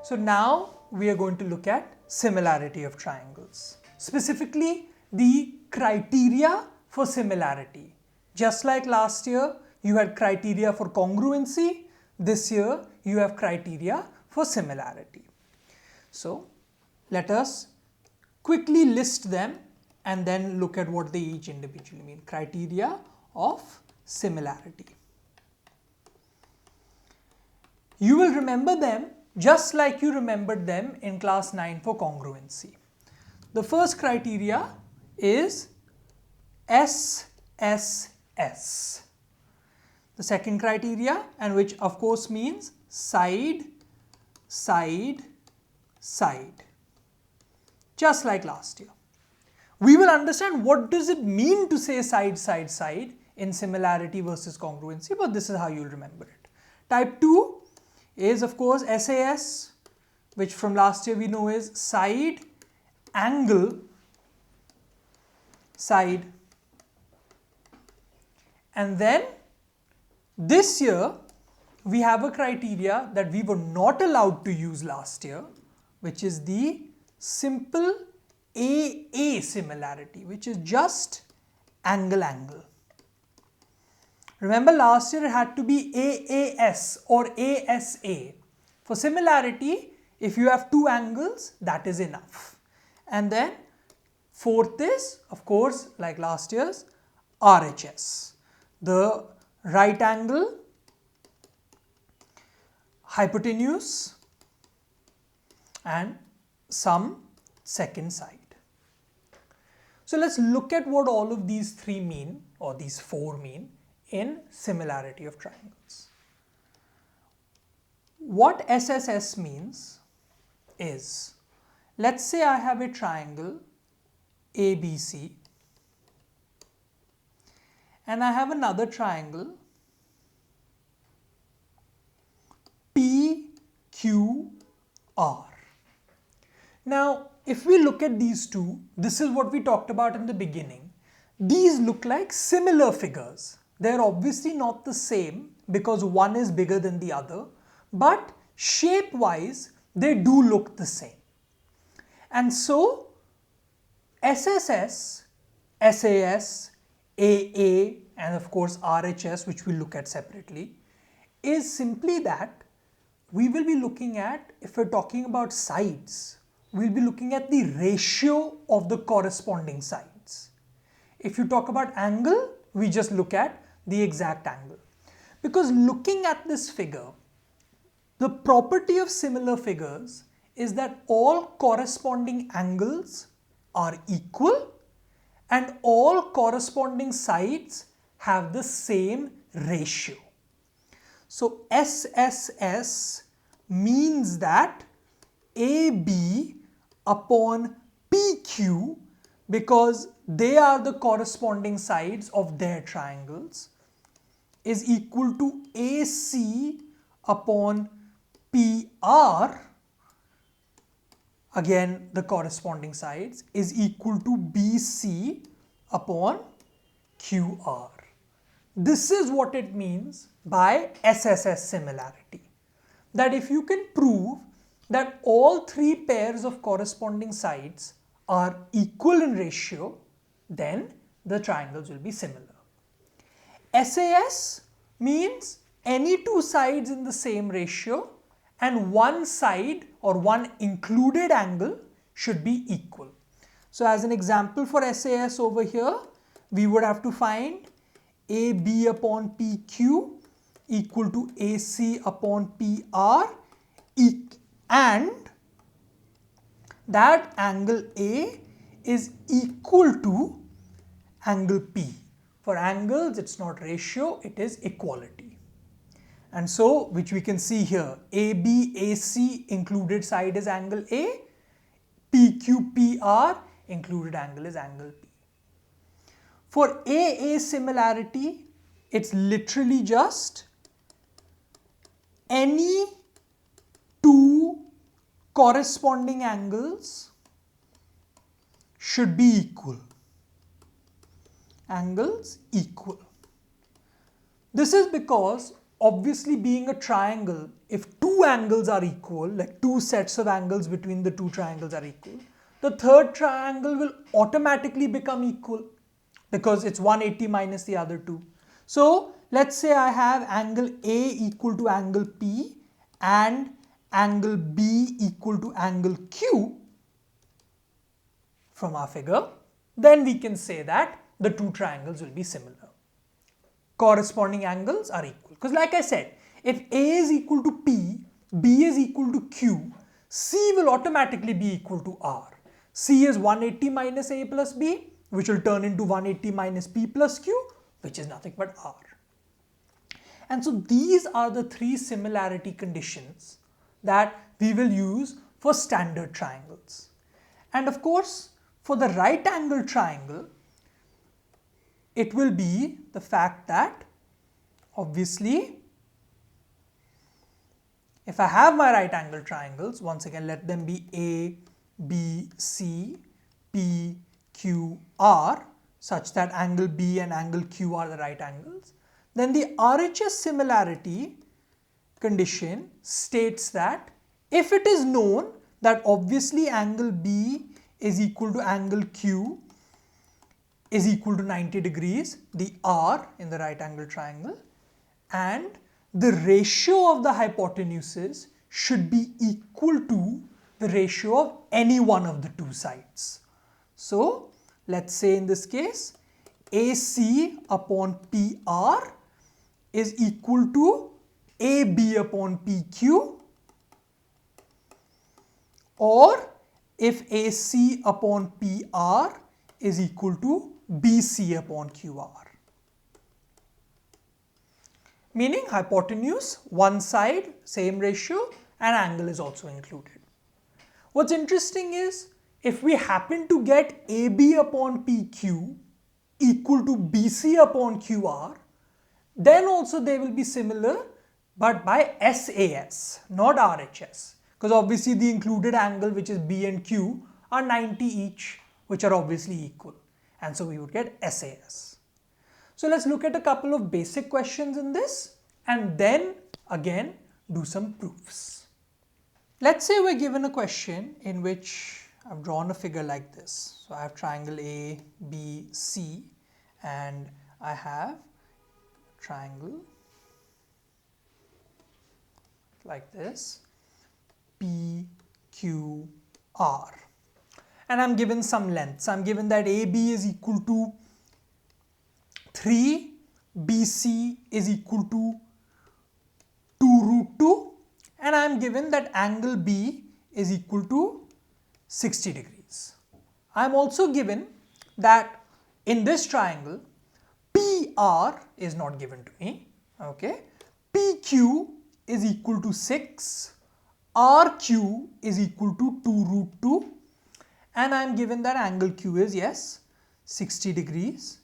So now we are going to look at similarity of triangles. Specifically, the criteria for similarity. Just like last year, you had criteria for congruency. This year, you have criteria for similarity. So let us quickly list them and then look at what they each individually mean. Criteria of similarity. You will remember them just like you remembered them in class 9 for congruency. The first criteria is SSS. The second criteria, and which of course means side, side, side. Just like last year. We will understand what does it mean to say side, side, side in similarity versus congruency, but this is how you'll remember it. Type 2 is of course SAS, which from last year we know is side, angle, side. And then this year we have a criteria that we were not allowed to use last year, which is the simple AA similarity, which is just angle, angle. Remember last year it had to be AAS or ASA. For similarity, if you have two angles, that is enough. And then fourth is, of course, like last year's, RHS. The right angle, hypotenuse, and some second side. So let's look at what all of these three mean, or these four mean, in similarity of triangles. What SSS means is, let's say I have a triangle ABC and I have another triangle PQR. Now, if we look at these two, this is what we talked about in the beginning. These look like similar figures. They're obviously not the same because one is bigger than the other, but shape-wise, they do look the same. And so, SSS, SAS, AA, and of course RHS, which we'll look at separately, is simply that we will be looking at, if we're talking about sides, we'll be looking at the ratio of the corresponding sides. If you talk about angle, we just look at the exact angle. Because looking at this figure, the property of similar figures is that all corresponding angles are equal and all corresponding sides have the same ratio. So SSS means that AB upon PQ, because they are the corresponding sides of their triangles, is equal to AC upon PR, again the corresponding sides, is equal to BC upon QR. This is what it means by SSS similarity. That if you can prove that all three pairs of corresponding sides are equal in ratio, then the triangles will be similar. SAS means any two sides in the same ratio and one side or one included angle should be equal. So as an example for SAS over here, we would have to find AB upon PQ equal to AC upon PR and that angle A is equal to angle P. For angles, it's not ratio, it is equality. And so, which we can see here, AB, AC included side is angle A, PQ, PR included angle is angle P. For AA similarity, it's literally just any two corresponding angles should be equal. Angles equal. This is because obviously being a triangle, if two two angles are equal, like two sets of angles between the two triangles are equal, the third triangle will automatically become equal because it's 180 minus the other two. So let's say I have angle A equal to angle P and angle B equal to angle Q from our figure, then we can say that the two triangles will be similar. Corresponding angles are equal. Because like I said, if A is equal to P, B is equal to Q, C will automatically be equal to R. C is 180 minus A plus B, which will turn into 180 minus P plus Q, which is nothing but R. And so these are the three similarity conditions that we will use for standard triangles. And of course, for the right angle triangle, it will be the fact that obviously if I have my right angle triangles, once again let them be A, B, C, P, Q, R, such that angle B and angle Q are the right angles, then the Rhs similarity condition states that if it is known that obviously angle B is equal to angle Q is equal to 90 degrees, the R in the right angle triangle, and the ratio of the hypotenuses should be equal to the ratio of any one of the two sides. So let's say in this case AC upon PR is equal to AB upon PQ, or if AC upon PR is equal to BC upon QR. Meaning hypotenuse, one side, same ratio, and angle is also included. What's interesting is if we happen to get AB upon PQ equal to BC upon QR, then also they will be similar, but by SAS, not RHS. Because obviously the included angle, which is B and Q, are 90 each, which are obviously equal. And so we would get SAS. So let's look at a couple of basic questions in this and then again do some proofs. Let's say we're given a question in which I've drawn a figure like this. So I have triangle A, B, C, and I have triangle like this, P, Q, R. And I'm given some lengths. I'm given that AB is equal to 3, BC is equal to 2 root 2, and I'm given that angle B is equal to 60 degrees. I'm also given that in this triangle, PR is not given to me, okay? PQ is equal to 6, RQ is equal to 2 root 2, and I am given that angle Q is, yes, 60 degrees.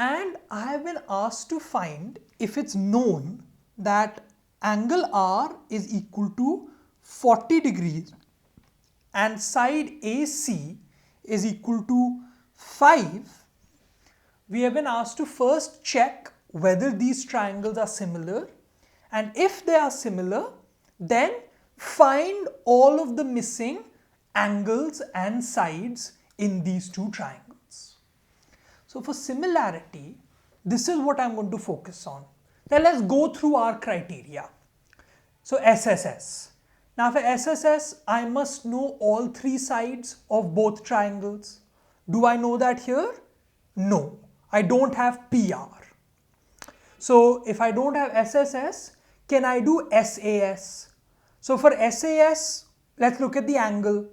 And I have been asked to find if it's known that angle R is equal to 40 degrees and side AC is equal to 5. We have been asked to first check whether these triangles are similar, and if they are similar, then find all of the missing angles and sides in these two triangles. So for similarity, this is what I'm going to focus on. Now let's go through our criteria. So SSS. Now for SSS, I must know all three sides of both triangles. Do I know that here? No, I don't have PR. So if I don't have SSS, can I do SAS? So for SAS, let's look at the angle.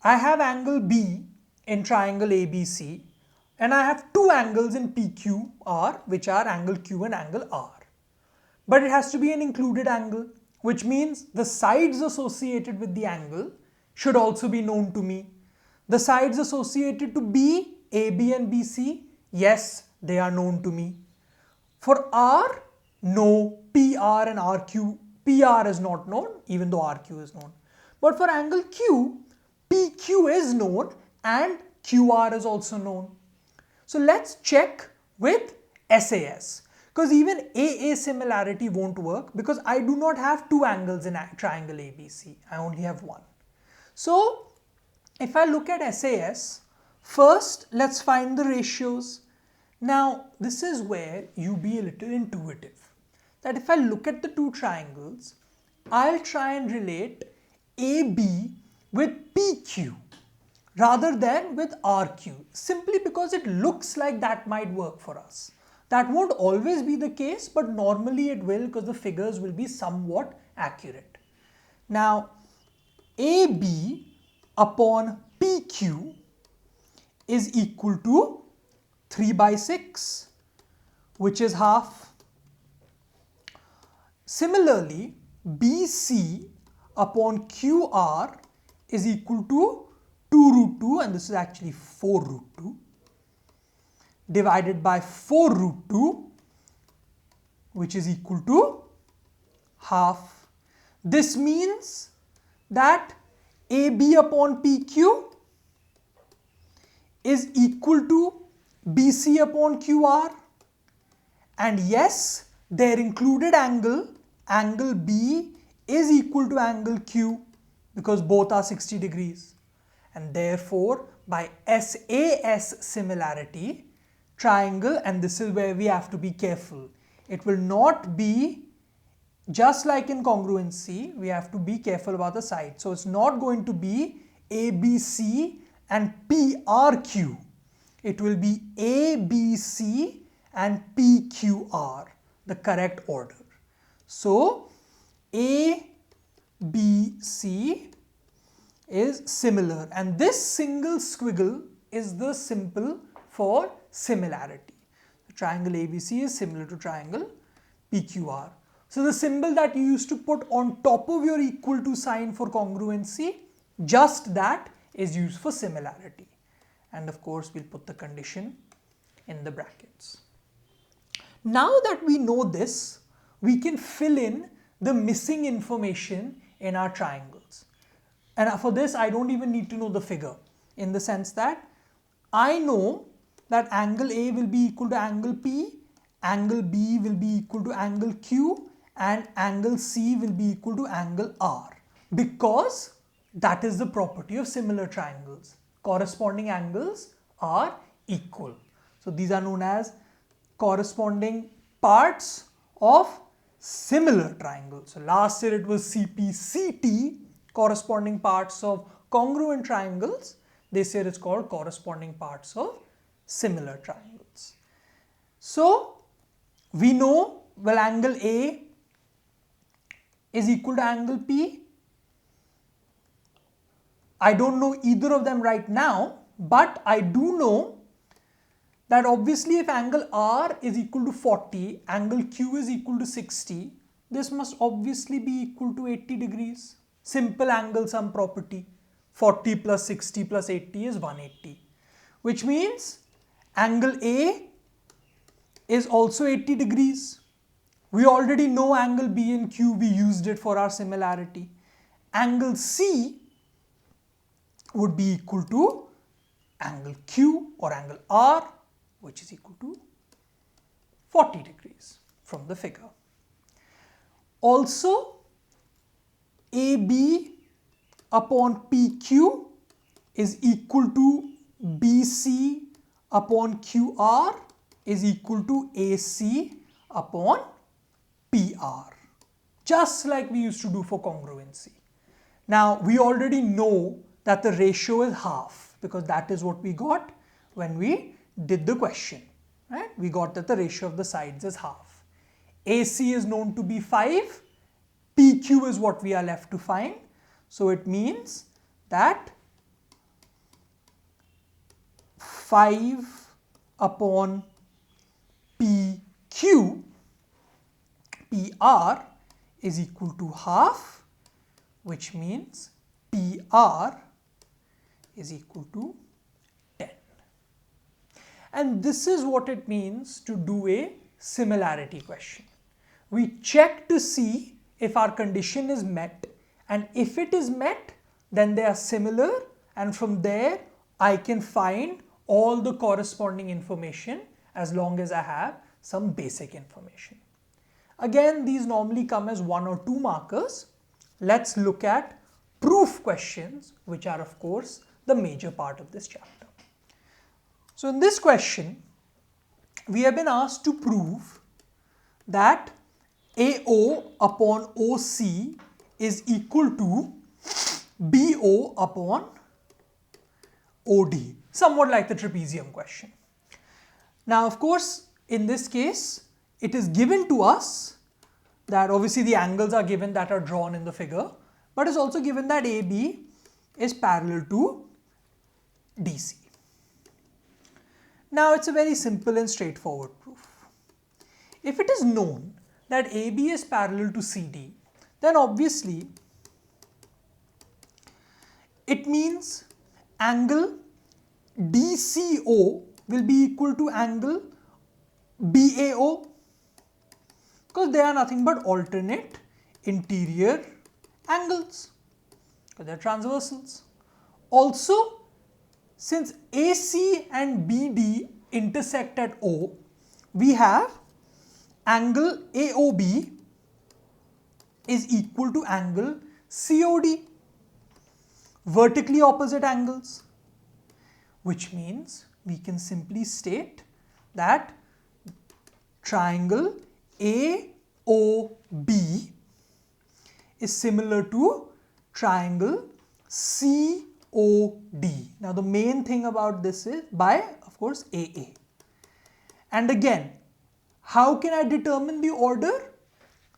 I have angle B in triangle ABC, and I have two angles in PQR, which are angle Q and angle R. But it has to be an included angle, which means the sides associated with the angle should also be known to me. The sides associated to B, AB and BC, yes, they are known to me. For R, no, PR and RQ, PR is not known, even though RQ is known. But for angle Q, PQ is known and QR is also known. So let's check with SAS. Because even AA similarity won't work because I do not have two angles in a triangle ABC. I only have one. So if I look at SAS, first let's find the ratios. Now this is where you be a little intuitive. That if I look at the two triangles, I'll try and relate AB with PQ rather than with RQ, simply because it looks like that might work for us. That won't always be the case, but normally it will because the figures will be somewhat accurate. Now, AB upon PQ is equal to 3 by 6, which is half. Similarly, BC upon QR is equal to 2 root 2, and this is actually 4 root 2, divided by 4 root 2, which is equal to half. This means that AB upon PQ is equal to BC upon QR, and yes, their included angle, angle B, is equal to angle Q because both are 60 degrees. And therefore, by Sas similarity, triangle, and this is where we have to be careful, it will not be just like in congruency, we have to be careful about the side. So it's not going to be ABC and PRQ. It will be ABC and PQR, the correct order. So ABC is similar, and this single squiggle is the symbol for similarity. The triangle ABC is similar to triangle PQR. So the symbol that you used to put on top of your equal to sign for congruency, just that is used for similarity. And of course, we'll put the condition in the brackets. Now that we know this, we can fill in the missing information in our triangles. And for this, I don't even need to know the figure, in the sense that I know that angle A will be equal to angle P, angle B will be equal to angle Q, and angle C will be equal to angle R, because that is the property of similar triangles. Corresponding angles are equal. So these are known as corresponding parts of similar triangles. So last year it was CPCT, corresponding parts of congruent triangles. This year it's called corresponding parts of similar triangles. So we know, well, angle A is equal to angle P. I don't know either of them right now, but I do know that obviously if angle R is equal to 40, angle Q is equal to 60, this must obviously be equal to 80 degrees. Simple angle sum property. 40 plus 60 plus 80 is 180, which means angle A is also 80 degrees. We already know angle B and Q, we used it for our similarity. Angle C would be equal to angle Q or angle R, which is equal to 40 degrees from the figure. Also, AB upon PQ is equal to BC upon QR is equal to AC upon PR, just like we used to do for congruency. Now, we already know that the ratio is half because that is what we got when we did the question, right? We got that the ratio of the sides is half. AC is known to be 5, PQ is what we are left to find. So it means that 5 upon PQ, PR is equal to half, which means PR is equal to 10. And this is what it means to do a similarity question. We check to see if our condition is met, and if it is met, then they are similar, and from there I can find all the corresponding information as long as I have some basic information. Again, these normally come as 1 or 2 markers. Let's look at proof questions, which are of course the major part of this chapter. So in this question, we have been asked to prove that AO upon OC is equal to BO upon OD, somewhat like the trapezium question. Now, of course, in this case, it is given to us that obviously the angles are given that are drawn in the figure, but it's also given that AB is parallel to DC. Now, it's a very simple and straightforward proof. If it is known that AB is parallel to CD, then obviously it means angle DCO will be equal to angle BAO, because they are nothing but alternate interior angles, because they are transversals. Also, since AC and BD intersect at O, we have angle AOB is equal to angle COD, vertically opposite angles, which means we can simply state that triangle AOB is similar to triangle COD. Now the main thing about this is by, of course, AA. And again, how can I determine the order?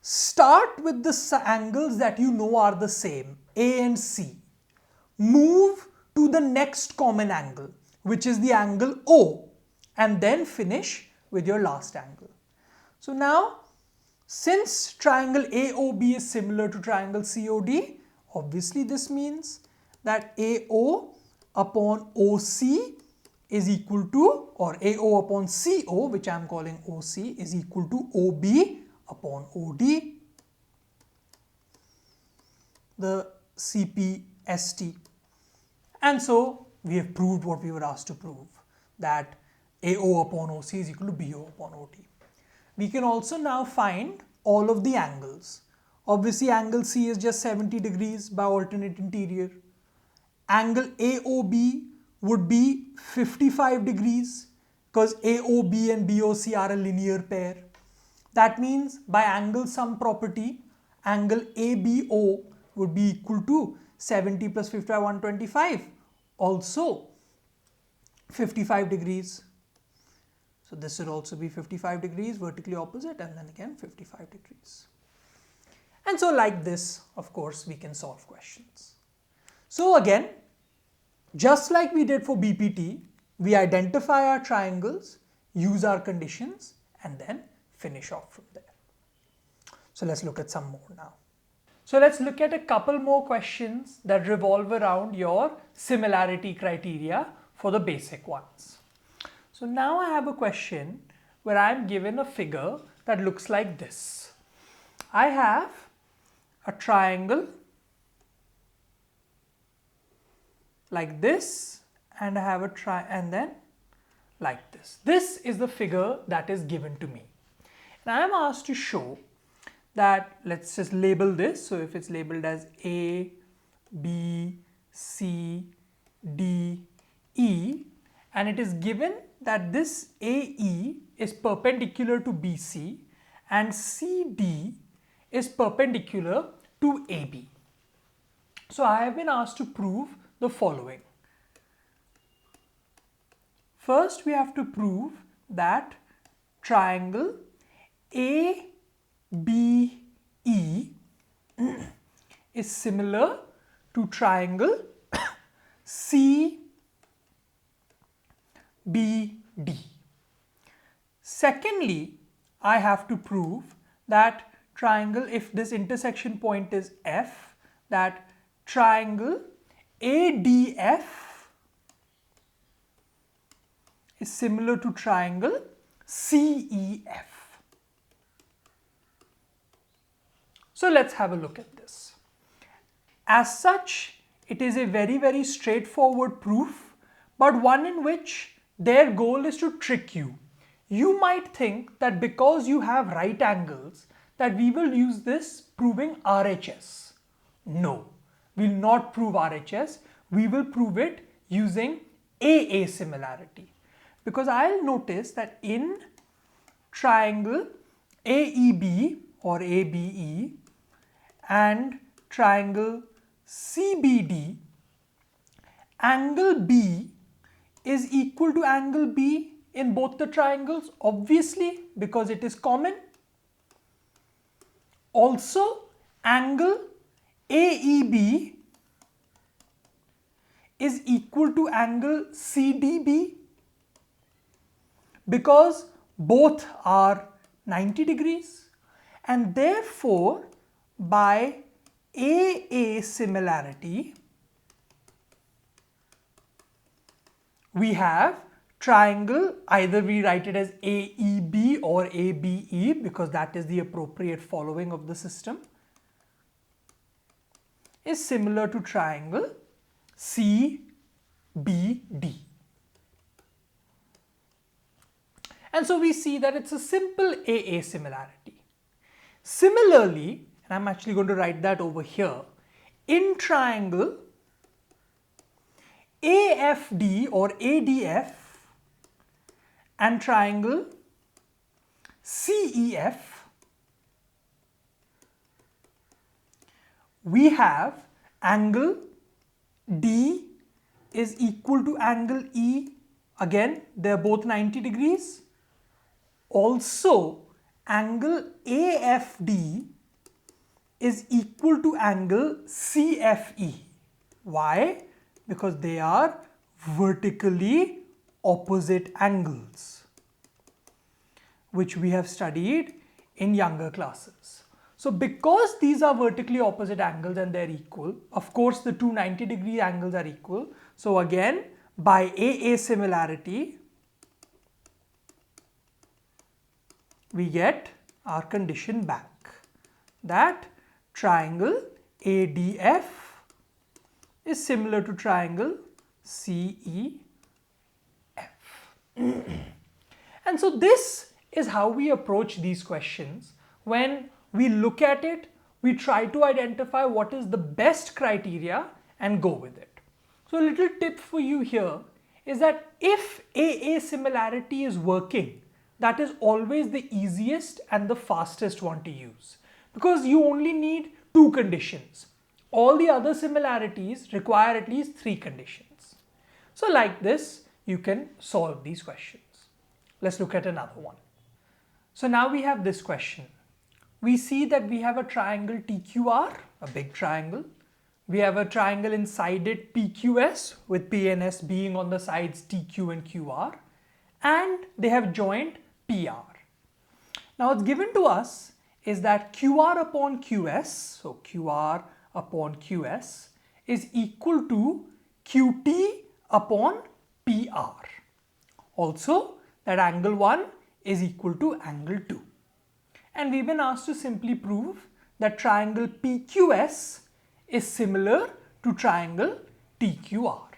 Start with the angles that you know are the same, A and C. Move to the next common angle, which is the angle O, and then finish with your last angle. So now, since triangle AOB is similar to triangle COD, obviously this means that AO upon OC is equal to, or AO upon CO, which I am calling OC, is equal to OB upon OD, the CPST. And so we have proved what we were asked to prove, that AO upon OC is equal to BO upon OD. We can also now find all of the angles. Obviously angle C is just 70 degrees by alternate interior. Angle AOB would be 55 degrees because AOB and BOC are a linear pair. That means by angle sum property, angle ABO would be equal to 70 plus 55, 125, also 55 degrees. So this would also be 55 degrees vertically opposite, and then again 55 degrees. And so like this, of course, we can solve questions. So again, just like we did for BPT, we identify our triangles, use our conditions, and then finish off from there. So let's look at some more now. So let's look at a couple more questions that revolve around your similarity criteria for the basic ones. So now I have a question where I'm given a figure that looks like this. I have a triangle like this, and I have and then like this. This is the figure that is given to me. And I am asked to show that, let's just label this. So if it's labeled as A, B, C, D, E, and it is given that this AE is perpendicular to BC and CD is perpendicular to AB. So I have been asked to prove the following. First, we have to prove that triangle ABE is similar to triangle CBD. Secondly, I have to prove that triangle, if this intersection point is F, that triangle ADF is similar to triangle CEF. So let's have a look at this. As such, it is a very straightforward proof, but one in which their goal is to trick you. you might think that because you have right angles that we will use this proving RHS. No, we will not prove RHS. We will prove it using AA similarity, because I'll notice that in triangle AEB or ABE and triangle CBD, angle B is equal to angle B in both the triangles, obviously, because it is common. Also, angle AEB is equal to angle CDB because both are 90 degrees, and therefore by AA similarity we have triangle, either we write it as AEB or ABE because that is the appropriate following of the system, is similar to triangle CBD. And so we see that it's a simple AA similarity. Similarly, and I'm actually going to write that over here, in triangle AFD or ADF and triangle CEF, we have angle D is equal to angle E. Again, they're both 90 degrees. Also, angle AFD is equal to angle CFE. Why? Because they are vertically opposite angles, which we have studied in younger classes. So because these are vertically opposite angles and they're equal, of course the two 90-degree angles are equal. So again, by AA similarity, we get our condition back that triangle ADF is similar to triangle CEF. And so this is how we approach these questions. When we look at it, we try to identify what is the best criteria and go with it. So a little tip for you here is that if AA similarity is working, that is always the easiest and the fastest one to use, because you only need two conditions. All the other similarities require at least three conditions. So like this, you can solve these questions. Let's look at another one. So now we have this question. We see that we have a triangle TQR, a big triangle. We have a triangle inside it PQS, with PNS being on the sides TQ and QR, and they have joined PR. Now what's given to us is that QR upon QS, so QR upon QS, is equal to QT upon PR. Also, that angle 1 is equal to angle 2. And we've been asked to simply prove that triangle PQS is similar to triangle TQR.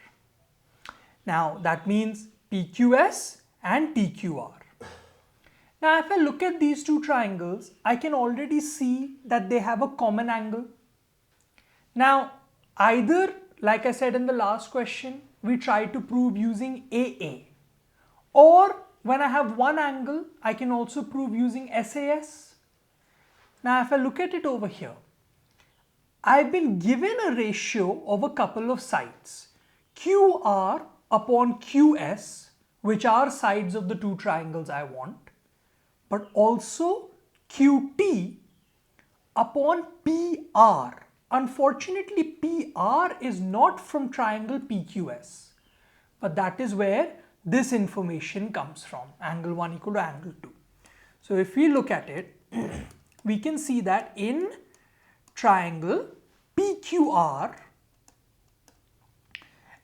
Now that means PQS and TQR. Now if I look at these two triangles, I can already see that they have a common angle. Now either, like I said in the last question, we try to prove using AA, or when I have one angle, I can also prove using SAS. Now if I look at it over here, I've been given a ratio of a couple of sides, QR upon QS, which are sides of the two triangles I want, but also QT upon PR. Unfortunately, PR is not from triangle PQS, but that is where this information comes from, angle 1 equal to angle 2. So if we look at it, we can see that in triangle PQR,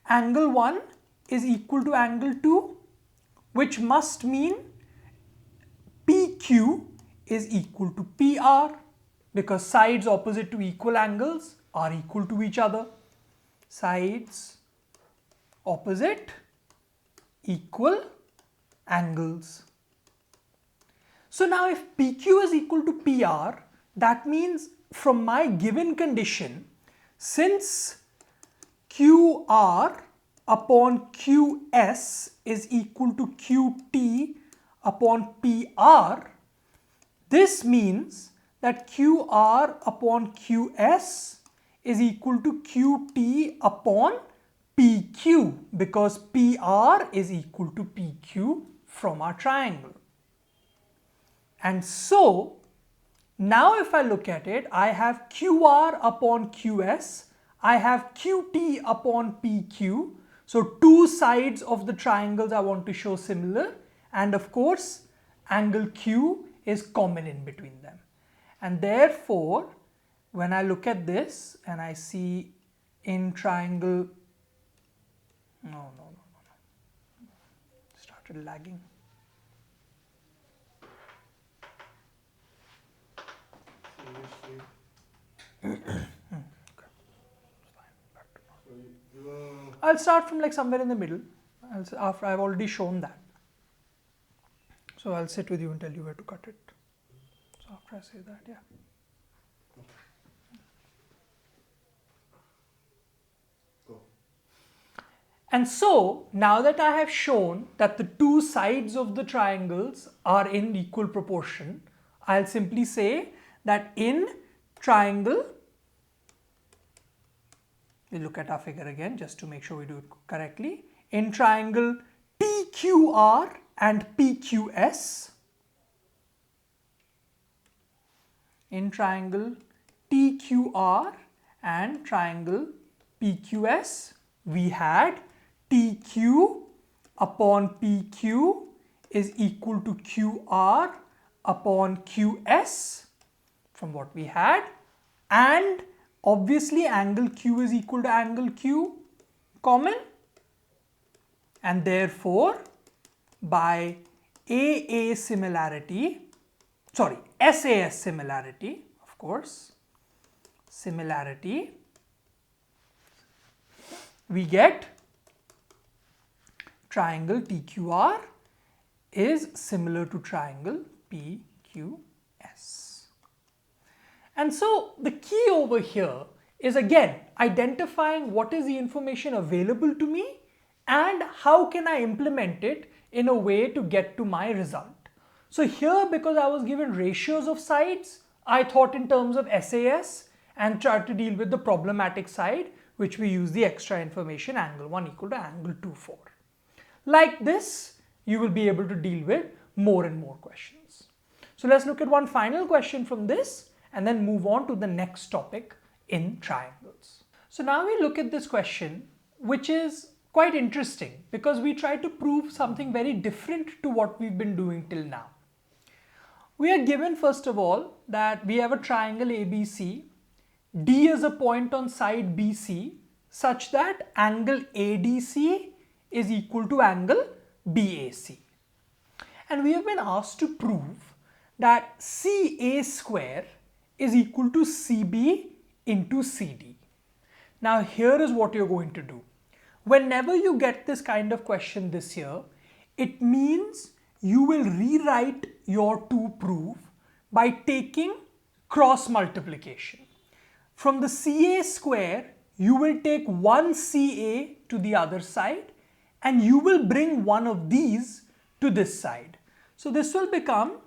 angle 1 is equal to angle 2, which must mean PQ is equal to PR, because sides opposite to equal angles are equal to each other. Sides opposite equal angles. So now if PQ is equal to PR, that means from my given condition, since QR upon QS is equal to QT upon PR, this means that QR upon QS is equal to QT upon PQ, because PR is equal to PQ from our triangle. And so now if I look at it, I have QR upon QS, I have QT upon PQ. So two sides of the triangles I want to show similar, and of course angle Q is common in between them. And therefore when I look at this and I see in triangle, no, started lagging. I'll start from like somewhere in the middle. After I've already shown that. So I'll sit with you and tell you where to cut it. So after I say that, yeah. And so now that I have shown that the two sides of the triangles are in equal proportion, I'll simply say that in triangle, we'll look at our figure again just to make sure we do it correctly. In triangle TQR and PQS, in triangle TQR and triangle PQS, we had TQ upon PQ is equal to QR upon QS from what we had, and obviously angle Q is equal to angle Q common, and therefore by Sas Similarity, of course, similarity, we get triangle TQR is similar to triangle PQS. And so the key over here is again identifying what is the information available to me and how can I implement it in a way to get to my result. So here, because I was given ratios of sides, I thought in terms of SAS and tried to deal with the problematic side, which we use the extra information angle 1 equal to angle 2, 4. Like this, you will be able to deal with more and more questions. So let's look at one final question from this and then move on to the next topic in triangles. So now we look at this question, which is quite interesting because we try to prove something very different to what we've been doing till now. We are given first of all that we have a triangle ABC, D is a point on side BC such that angle ADC is equal to angle BAC. And we have been asked to prove that CA square is equal to CB into CD. Now here is what you're going to do. Whenever you get this kind of question this year, it means you will rewrite your to prove by taking cross multiplication. From the CA square, you will take one CA to the other side and you will bring one of these to this side. So this will become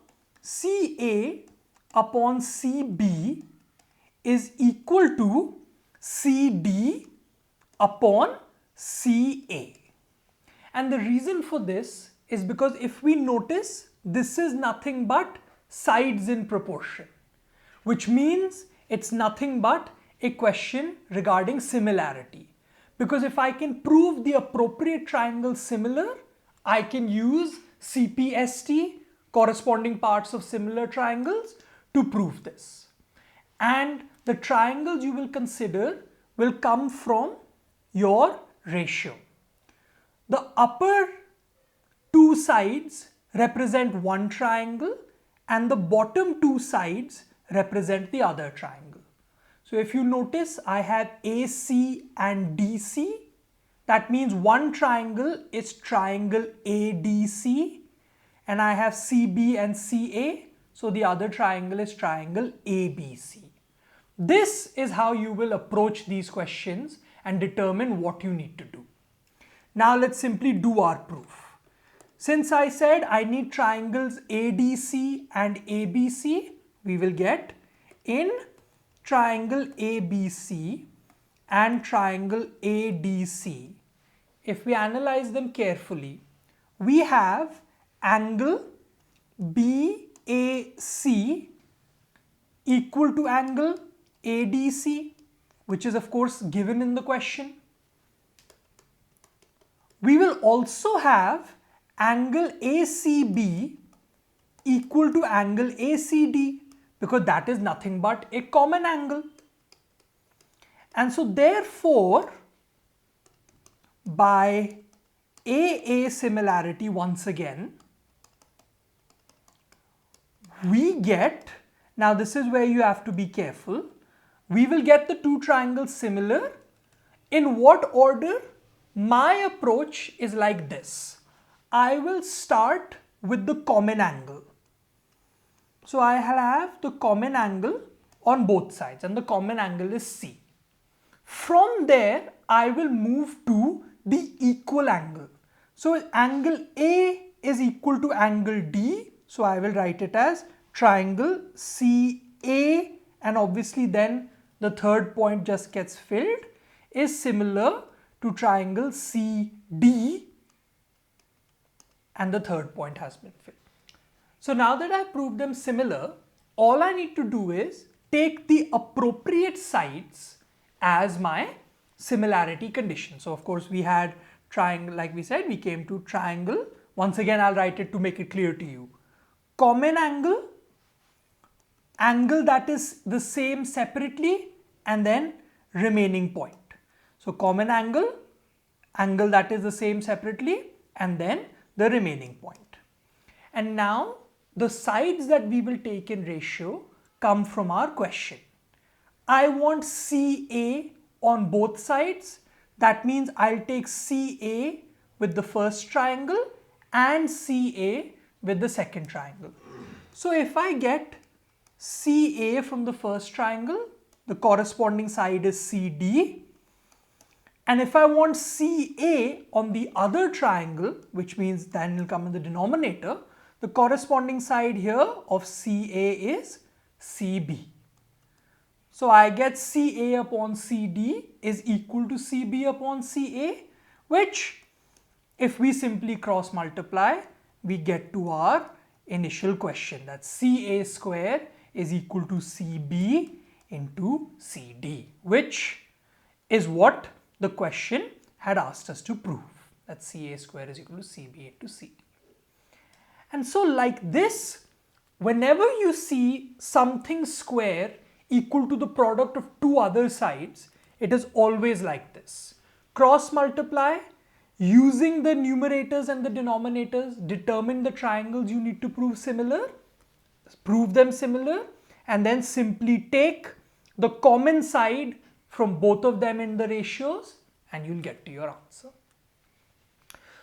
CA upon CB is equal to CD upon CA. And the reason for this is because if we notice, this is nothing but sides in proportion, which means it's nothing but a question regarding similarity. Because if I can prove the appropriate triangle similar, I can use CPST, corresponding parts of similar triangles, to prove this. And the triangles you will consider will come from your ratio. The upper two sides represent one triangle and the bottom two sides represent the other triangle. So if you notice, I have AC and DC. That means one triangle is triangle ADC and I have CB and CA. So the other triangle is triangle ABC. This is how you will approach these questions and determine what you need to do. Now let's simply do our proof. Since I said I need triangles ADC and ABC, we will get in triangle ABC and triangle ADC. If we analyze them carefully, we have angle BAC equal to angle ADC, which is of course given in the question. We will also have angle ACB equal to angle ACD, because that is nothing but a common angle. And so therefore, by AA similarity once again, we get, now this is where you have to be careful, we will get the two triangles similar. In what order? My approach is like this. I will start with the common angle. So I have the common angle on both sides, and the common angle is C. From there, I will move to the equal angle. So angle A is equal to angle D. So I will write it as triangle CA, and obviously then the third point just gets filled, is similar to triangle CD, and the third point has been filled. So now that I've proved them similar, all I need to do is take the appropriate sides as my similarity condition. So of course we had triangle, like we said, we came to triangle. Once again, I'll write it to make it clear to you. Common angle, angle that is the same separately, and then remaining point. So common angle, angle that is the same separately, and then the remaining point. And now the sides that we will take in ratio come from our question. I want CA on both sides. That means I'll take CA with the first triangle and CA with the second triangle. So if I get CA from the first triangle, the corresponding side is CD. And if I want CA on the other triangle, which means then it will come in the denominator, the corresponding side here of CA is CB. So I get CA upon CD is equal to CB upon CA, which if we simply cross multiply, we get to our initial question, that CA square is equal to CB into CD, which is what the question had asked us to prove, that CA square is equal to CB into CD. And so like this, whenever you see something square equal to the product of two other sides, it is always like this. Cross multiply, using the numerators and the denominators, determine the triangles you need to prove similar, prove them similar, and then simply take the common side from both of them in the ratios, and you'll get to your answer.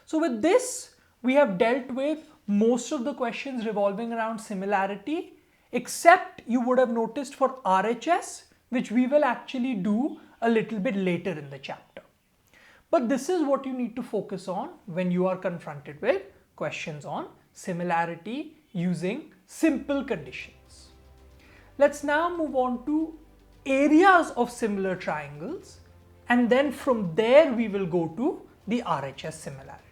So with this, we have dealt with most of the questions revolving around similarity, except you would have noticed for RHS, which we will actually do a little bit later in the chapter. But this is what you need to focus on when you are confronted with questions on similarity using simple conditions. Let's now move on to areas of similar triangles, and then from there we will go to the RHS similarity.